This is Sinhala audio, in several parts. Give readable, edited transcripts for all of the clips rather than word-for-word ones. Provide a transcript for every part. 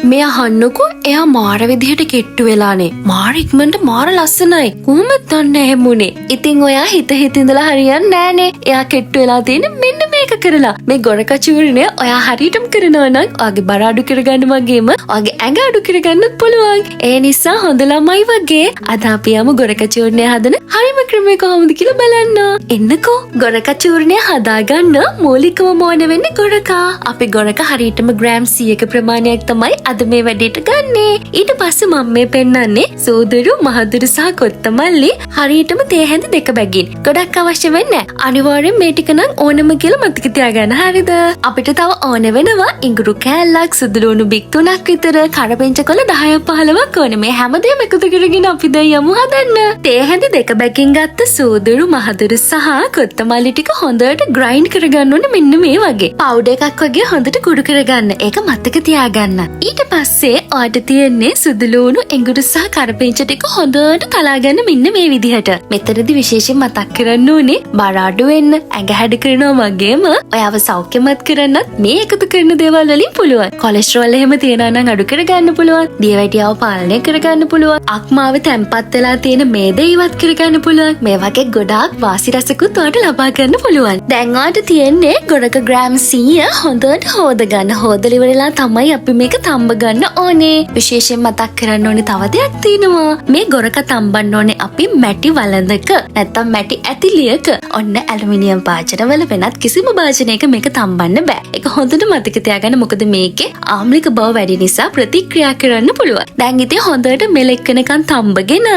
මේ අහන්නකෝ එයා මාර විදිහට කෙට්ටු වෙලානේ. මාර ඉක්මනට මාර ලස්සනයි. කොහොමද දන්නේ හැමුනේ? ඉතින් ඔයා හිත ඉඳලා හරියන්නේ නෑනේ. එයා කෙට්ටු වෙලා තියෙන්නේ මෙන්න මේක කරලා. මේ ගොරකා චූර්ණය ඔයා හරියටම කරනවා නම් ඔයාගේ බර අඩු කරගන්න වගේම ඔයාගේ ඇඟ අඩු කරගන්නත් පුළුවන්. ඒ නිසා හොඳ ළමයි වගේ අද අපි යමු ගොරකා චූර්ණය හදන හරිම ක්‍රමය කොහොමද කියලා බලන්න. එන්නකෝ ගොරකා චූර්ණය හදාගන්න මූලිකවම ඕන වෙන්නේ ගොරකා. අපි ගොරකා හරියටම ග්‍රෑම් 100ක ප්‍රමාණයක් තමයි අද මේ වැඩේට ගන්නෙ. ඊට පස්සේ මම මේ පෙන්නන්නේ සූදුරු, මහදුරු සහ කොත්තමල්ලි හරියටම තේ හැඳි 2 බැගින්. ගොඩක් අවශ්‍ය වෙන්නේ නැහැ. අනිවාර්යෙන් මේ ටික නම් ඕනම කියලා මතක තියාගන්න. හරිද? අපිට තව ඕන වෙනවා ඉඟුරු කෑල්ලක්, සුදුලුණු බික් 3ක් විතර, කරපිංච කොළ 10ක් 15ක් ඕන. මේ හැමදේම එකතු කරගෙන අපි දැන් යමු හදන්න. තේ හැඳි 2 බැගින් ගත්ත සූදුරු, මහදුරු සහ කොත්තමල්ලි ටික හොඳට ග්‍රයින්ඩ් කරගන්න ඕනේ මෙන්න මේ වගේ. පවුඩර් එකක් වගේ හොඳට කුඩු කරගන්න. ඒක මතක තියාගන්න. ඊට පස්සේ ඔයාට තියෙන්නේ සුදුලුණු, එඟුරු සහ කරපිංච ටික හොඳට කලාගන්න මෙන්න මේ විදිහට. මෙතනදී විශේෂයෙන් මතක් කරන්න ඕනේ බර අඩු වෙන්න, ඇඟ හැඩ කරනවා වගේම ඔයාව සෞඛ්‍යමත් කරන්නත් මේ එකතු කරන දේවල් වලින් පුළුවන්. කොලෙස්ටරෝල් එහෙම තියෙනවා නම් අඩු කරගන්න පුළුවන්. දියවැඩියාව පාලනය කරගන්න පුළුවන්. අක්මාව තැම්පත් වෙලා තියෙන මේද ඉවත් කරගන්න පුළුවන්. මේ වගේ ගොඩාක් වාසි රසකුත් ඔයාට ලබා ගන්න පුළුවන්. දැන් ඔයාට තියෙන්නේ ගොඩක ග්‍රෑම් 100 හොඳට හොදගන්න. හොදලා ඉවරලා තමයි අපි මේක තම්බ ගන්න ඕනේ. විශේෂයෙන් මතක් කරන්න ඕනේ තව දෙයක් තියෙනවා. මේ ගොරක තම්බන්න ඕනේ අපි මැටි වළඳක නැත්තම් මැටි ඇතිලියක. ඔන්න ඇලුමිනියම් භාජනවල වෙනත් කිසිම භාජනයක මේක තම්බන්න බෑ. ඒක හොඳට මතක තියාගන්න. මොකද මේකේ ආම්ලික බව වැඩි නිසා ප්‍රතික්‍රියා කරන්න පුළුවන්. දැන් ඉතින් හොඳට මෙලෙක් වෙනකන් තම්බගෙන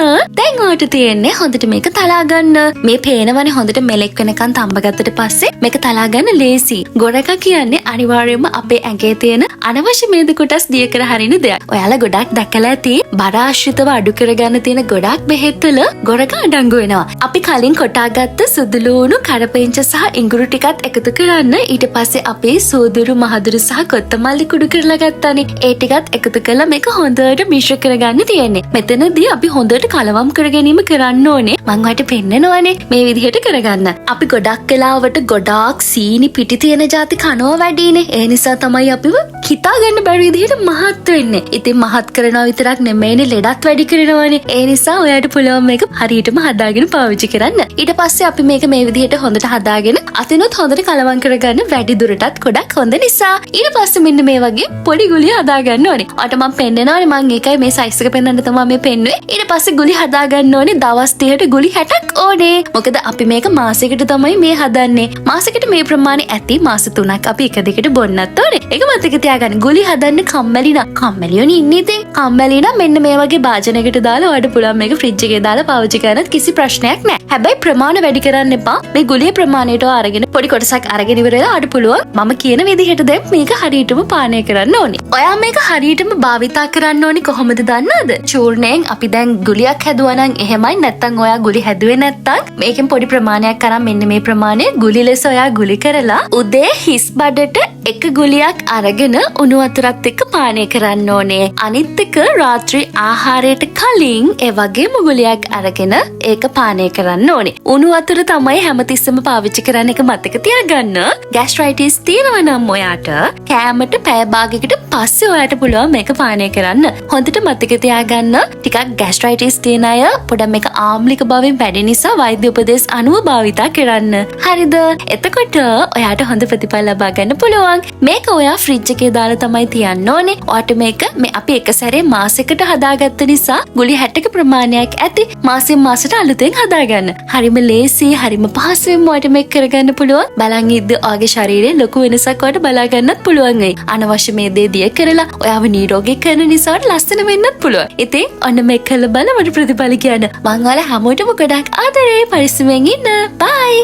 දැන් ඔයාට තියෙන්නේ හොඳට මේක තලා ගන්න. මේ පේනවනේ හොඳට මෙලෙක් වෙනකන් තම්බගත්තට පස්සේ මේක තලා ගන්න ලේසි. ගොරක කියන්නේ අනිවාර්යයෙන්ම අපේ ඇඟේ තියෙන අනවශ්‍ය මේද කොටස් දිය කර හරින දෙයක්. ඔයාලා ගොඩක් දැකලා ඇති බර ආශ්‍රිතව අඩු කරගන්න තියෙන ගොඩක් බෙහෙත්වල ගොරක අඩංගු වෙනවා. අපි කලින් කොටාගත්ත සුදුලුණු, කරපිංච සහ ඉඟුරු ටිකත් එකතු කරන්න. ඊට පස්සේ අපි සූදුරු, මහදුරු සහ කොත්තමල්ලි කුඩු කරලා ගත්තානේ. ඒ ටිකත් එකතු කරලා මේක හොඳට මිශ්‍ර කරගන්න තියෙන්නේ. මෙතනදී අපි හොඳට කලවම් කර ගැනීම කරන්න ඕනේ. මම ඔයාලට පෙන්නනවානේ මේ විදිහට කරගන්න. අපි ගොඩක් වෙලාවට ගොඩාක් සීනි පිටි තියෙන જાති කනවා වැඩිනේ. ඒ නිසා තමයි අපිව හිතා ගන්න බැරි විදිහට මහත් වෙන්නේ. ඉතින් මහත් කරනවා විතරක් නෙමෙයිනේ ලෙඩත් වැඩි කරනවානේ. ඒ නිසා ඔයාලට පුළුවන් මේක හරියටම හදාගෙන පාවිච්චි කරන්න. ඊට පස්සේ අපි මේක මේ විදිහට හොඳට හදාගෙන අතිනුත් හොඳට කලවම් කරගන්න වැඩි දුරටත් ගොඩක් හොඳ නිසා. ඊට පස්සේ මෙන්න මේ වගේ පොඩි ගුලි හදාගන්න ඕනේ. ඔයාලට මම පෙන්නනවානේ මම ඒකයි මේ සයිස් එක පෙන්නන්න තමයි මේ පෙන්නුවේ. ඊට පස්සේ ගුලි හදාගන්න ඕනේ දවස් 30ට ගුලි 60ක් ඕනේ. මොකද අපි මේක මාසයකට තමයි මේ හදන්නේ. මාසයකට මේ ප්‍රමාණය ඇති. මාස 3ක් අපි එක දිගට බොන්නත් ඕනේ. ඒක මතක තියාගන්න. ගුලි හදන්න කම්මැලි නම් කම්මැලියෝනේ ඉන්නේ ඉතින්. කම්මැලි නම් මෙන්න මේ වගේ භාජනයකට දාලා ඔයාලට පුළුවන් මේක ෆ්‍රිජ් එකේ දාලා පාවිච්චි කරන්නත් කිසි ප්‍රශ්නයක් නැහැ. හැබැයි ප්‍රමාණය වැඩි කරන්න එපා. මේ ගුලියේ ප්‍රමාණයට අරගෙන පොඩි කොටසක් අරගෙන ඉවරලා ඔයාලට පුළුවන් මම කියන විදිහට දැන් මේක හරියටම පානය කරන්න ඕනේ. ඔයා මේක හරියටම භාවිතා කරන්න ඕනේ කොහොමද දන්නවද? චූර්ණයෙන් අපි දැන් ගුලියක් හැදුවා නම් එහෙමයි. නැත්තම් ඔයා ගුලි හැදුවේ නැත්තම් මේකෙන් පොඩි ප්‍රමාණයක් අරන් මෙන්න මේ ප්‍රමාණය ගුලි ලෙස ඔයා ගුලි කරලා උදේ හිස් බඩට එක ගුලියක් අරගෙන උණු වතුරත් එක්ක පානය කරන්න ඕනේ. අනිත් එක රාත්‍රී ආහාරයට කලින් ඒ වගේම ගුලියක් අරගෙන ඒක පානය කරන්න ඕනේ. උණු වතුර තමයි හැමතිස්සෙම පාවිච්චි කරන්න. එක මතක තියාගන්න. ગેස්ට්‍රයිටිස් තියෙනවා නම් ඔයාට කෑමට පැය භාගයකට පස්සේ ඔයාට පුළුවන් මේක පානය කරන්න. හොඳට මතක තියාගන්න. ටිකක් ગેස්ට්‍රයිටිස් තියෙන අය පොඩක් මේක ආම්ලික බවින් වැඩි නිසා වෛද්‍ය උපදෙස් අනුව භාවිතා කරන්න. හරිද? එතකොට ඔයාට හොඳ ප්‍රතිඵල ලබා ගන්න පුළුවන්. මේක ඔයා ෆ්‍රිජ් එකේ දාලා තමයි තියන්න ඕනේ. ඔයාට මේක මේ අපි එක සැරේ මාසෙකට හදාගත්ත නිසා ගුලි 60ක ප්‍රමාණයක් ඇති. මාසෙන් මාසෙට අලුතෙන් හදාගන්න. හරිම ලේසි, හරිම පහසුවෙන් ඔයාට මේක කරගන්න පුළුවන්. බලන් ඉද්දි ඔයාගේ ශරීරයේ ලොකු වෙනසක් ඔයාට බලා ගන්නත් පුළුවන් වෙයි. අනවශ්‍ය මේ දේ දිය කරලා ඔයාව නිරෝගී කරන නිසා ලස්සන වෙන්නත් පුළුවන්. ඉතින් ඔන්න මේක කළ බලමු ප්‍රතිඵල කියන්න. මම ඔයාලා හැමෝටම ගොඩක් ආදරේ. පරිස්සමෙන් ඉන්න. බයි.